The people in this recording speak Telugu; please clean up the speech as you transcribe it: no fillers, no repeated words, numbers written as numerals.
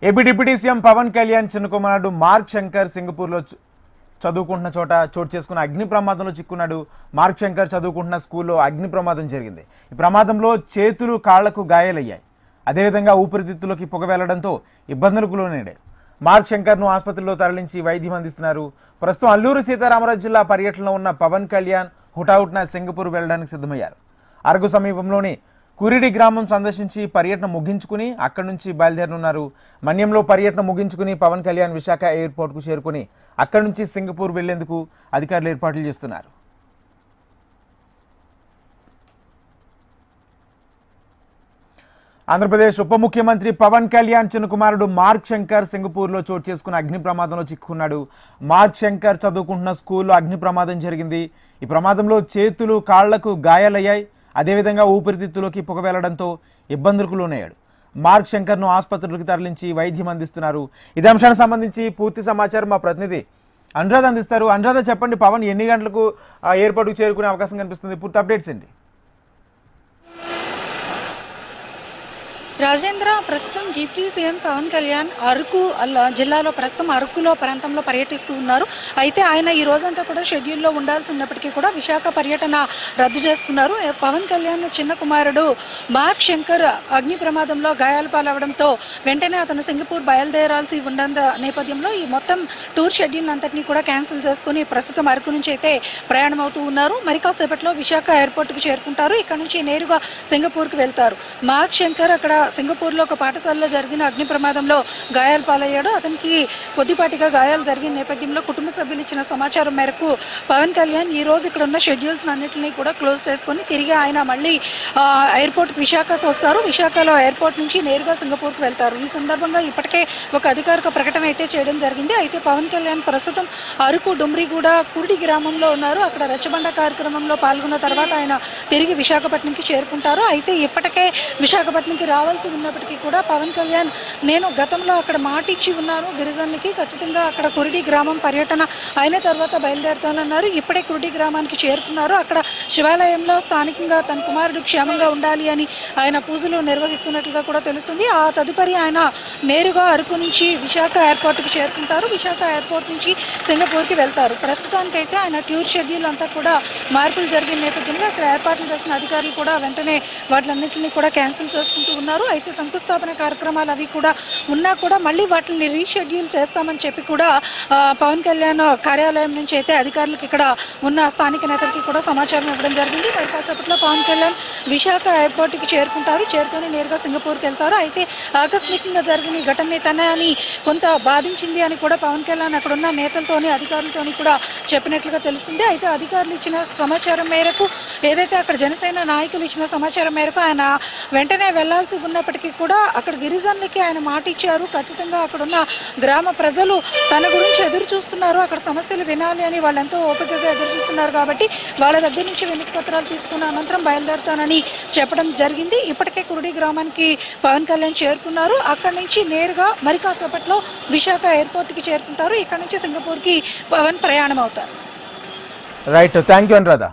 AP deputy CM Pawan Kalyan చిన్న కుమారుడు మార్క్ శంకర్ సింగపూర్లో చదువుకుంటున్న చోట చోటు చేసుకున్న అగ్ని ప్రమాదంలో చిక్కున్నాడు. మార్క్ శంకర్ చదువుకుంటున్న స్కూల్లో అగ్ని ప్రమాదం జరిగింది. ఈ ప్రమాదంలో చేతులు కాళ్లకు గాయాలయ్యాయి. అదేవిధంగా ఊపిరితిత్తులోకి పొగ వెళ్లడంతో ఇబ్బందులకు లోనయ్యాడు. మార్క్ శంకర్ను ఆసుపత్రిలో తరలించి వైద్యం అందిస్తున్నారు. ప్రస్తుతం అల్లూరు సీతారామరాజు జిల్లా పర్యటనలో ఉన్న పవన్ కళ్యాణ్ హుటాహుటిన సింగపూర్ వెళ్లడానికి సిద్ధమయ్యారు. అరకు సమీపంలోని కురిడి గ్రామం సందర్శించి పర్యటన ముగించుకుని అక్కడి నుంచి బయలుదేరనున్నారు. మన్యంలో పర్యటన ముగించుకుని పవన్ కళ్యాణ్ విశాఖ ఎయిర్పోర్ట్కు చేరుకుని అక్కడి నుంచి సింగపూర్ వెళ్లేందుకు అధికారులు ఏర్పాట్లు చేస్తున్నారు. ఆంధ్రప్రదేశ్ ఉప ముఖ్యమంత్రి పవన్ కళ్యాణ్ చిన్న కుమారుడు మార్క్ శంకర్ సింగపూర్లో చోటు చేసుకున్న అగ్ని ప్రమాదంలో చిక్కుకున్నాడు. మార్క్ శంకర్ చదువుకుంటున్న స్కూల్లో అగ్ని ప్రమాదం జరిగింది. ఈ ప్రమాదంలో చేతులు కాళ్లకు గాయాలయ్యాయి. అదేవిధంగా ఊపిరితిత్తులోకి పొగ వెళ్లడంతో ఇబ్బందులకు లోనయ్యాడు. మార్క్ శంకర్ను ఆసుపత్రికి తరలించి వైద్యం అందిస్తున్నారు. ఇదే అంశానికి సంబంధించి పూర్తి సమాచారం మా ప్రతినిధి అనురాధ అందిస్తారు. అనురాధ, చెప్పండి, పవన్ ఎన్ని గంటలకు ఎయిర్పోర్ట్కు చేరుకునే అవకాశం కనిపిస్తుంది? పూర్తి అప్డేట్స్ ఏంటి? రాజేంద్ర, ప్రస్తుతం డిప్యూటీ సీఎం పవన్ కళ్యాణ్ అరకు జిల్లాలో ప్రస్తుతం అరకులో ప్రాంతంలో పర్యటిస్తూ ఉన్నారు. అయితే ఆయన ఈ రోజంతా కూడా షెడ్యూల్లో ఉండాల్సి ఉన్నప్పటికీ కూడా విశాఖ పర్యటన రద్దు చేసుకున్నారు. పవన్ కళ్యాణ్ చిన్న కుమారుడు మార్క్ శంకర్ అగ్ని ప్రమాదంలో గాయాల పాలవడంతో వెంటనే అతను సింగపూర్ బయలుదేరాల్సి ఉన్న నేపథ్యంలో ఈ మొత్తం టూర్ షెడ్యూల్ అంతటినీ కూడా క్యాన్సిల్ చేసుకుని ప్రస్తుతం అరకు నుంచి అయితే ప్రయాణం అవుతూ ఉన్నారు. మరి కాసేపట్లో విశాఖ ఎయిర్పోర్ట్కి చేరుకుంటారు. ఇక్కడ నుంచి నేరుగా సింగపూర్కి వెళ్తారు. మార్క్ శంకర్ అక్కడ సింగపూర్లో ఒక పాఠశాలలో జరిగిన అగ్ని ప్రమాదంలో గాయాల పాలయ్యాడు. అతనికి కొద్దిపాటిగా గాయాలు జరిగిన నేపథ్యంలో కుటుంబ సభ్యులు ఇచ్చిన సమాచారం మేరకు పవన్ కళ్యాణ్ ఈ రోజు ఇక్కడ ఉన్న షెడ్యూల్స్ అన్నింటినీ కూడా క్లోజ్ చేసుకుని తిరిగి ఆయన మళ్ళీ ఎయిర్పోర్ట్ విశాఖకు వస్తారు. విశాఖలో ఎయిర్పోర్ట్ నుంచి నేరుగా సింగపూర్కి వెళ్తారు. ఈ సందర్భంగా ఇప్పటికే ఒక అధికారిక ప్రకటన అయితే చేయడం జరిగింది. అయితే పవన్ కళ్యాణ్ ప్రస్తుతం అరకు డుమ్రిగూడ కురిడి గ్రామంలో ఉన్నారు. అక్కడ రచ్చబండ కార్యక్రమంలో పాల్గొన్న తర్వాత ఆయన తిరిగి విశాఖపట్నంకి చేరుకుంటారు. అయితే ఇప్పటికే విశాఖపట్నంకి రావాల్సి ఉన్నప్పటికీ కూడా పవన్ కళ్యాణ్ నేను గతంలో అక్కడ మాట ఇచ్చి ఉన్నాను గిరిజనులకి, ఖచ్చితంగా అక్కడ కురిడి గ్రామం పర్యటన అయిన తర్వాత బయలుదేరుతానన్నారు. ఇప్పుడే కురిడి గ్రామానికి చేరుకున్నారు. అక్కడ శివాలయంలో స్థానికంగా తన కుమారుడు క్షేమంగా ఉండాలి అని ఆయన పూజలు నిర్వహిస్తున్నట్లుగా కూడా తెలుస్తుంది. ఆ తదుపరి ఆయన నేరుగా అరకు నుంచి విశాఖ ఎయిర్పోర్ట్కి చేరుకుంటారు. విశాఖ ఎయిర్పోర్ట్ నుంచి సింగపూర్కి వెళ్తారు. ప్రస్తుతానికైతే ఆయన టూర్ షెడ్యూల్ అంతా కూడా మార్పులు జరిగిన నేపథ్యంలో అక్కడ ఏర్పాట్లు చేసిన అధికారులు కూడా వెంటనే వాటిలన్నింటినీ కూడా క్యాన్సిల్ చేసుకుంటూ ఉన్నారు. అయితే శంకుస్థాపన కార్యక్రమాలు అవి కూడా ఉన్నా కూడా మళ్ళీ వాటిని రీషెడ్యూల్ చేస్తామని చెప్పి కూడా పవన్ కళ్యాణ్ కార్యాలయం నుంచి అయితే అధికారులకు ఇక్కడ ఉన్న స్థానిక నేతలకి కూడా సమాచారం ఇవ్వడం జరిగింది. మరి కాసేపట్లో పవన్ కళ్యాణ్ విశాఖ ఎయిర్పోర్ట్కి చేరుకుంటారు. చేరుకొని నేరుగా సింగపూర్కి వెళ్తారు. అయితే ఆకస్మికంగా జరిగిన ఈ ఘటన తనని కొంత బాధించింది అని కూడా పవన్ కళ్యాణ్ అక్కడ ఉన్న నేతలతోని అధికారులతోని కూడా చెప్పినట్లుగా తెలుస్తుంది. అయితే అధికారులు ఇచ్చిన సమాచారం మేరకు, ఏదైతే అక్కడ జనసేన నాయకులు ఇచ్చిన సమాచారం మేరకు ఆయన వెంటనే వెళ్లాల్సి ఉన్నప్పటికీ కూడా అక్కడ గిరిజనులకి ఆయన మాట ఇచ్చారు. ఖచ్చితంగా అక్కడున్న గ్రామ ప్రజలు తన గురించి ఎదురు చూస్తున్నారు, అక్కడ సమస్యలు వినాలి అని వాళ్ళు ఎంతో ఓపికగా ఎదురు చూస్తున్నారు. కాబట్టి వాళ్ళ దగ్గర నుంచి వినతి పత్రాలు తీసుకున్న అనంతరం బయలుదేరుతానని చెప్పడం జరిగింది. ఇప్పటికే కురిడి గ్రామానికి పవన్ కళ్యాణ్ చేరుకున్నారు. అక్కడి నుంచి నేరుగా మరి కాసేపట్లో విశాఖ ఎయిర్పోర్ట్కి చేరుకుంటారు. ఇక్కడ నుంచి సింగపూర్కి పవన్ ప్రయాణం అవుతారు. Right, thank you Anuradha.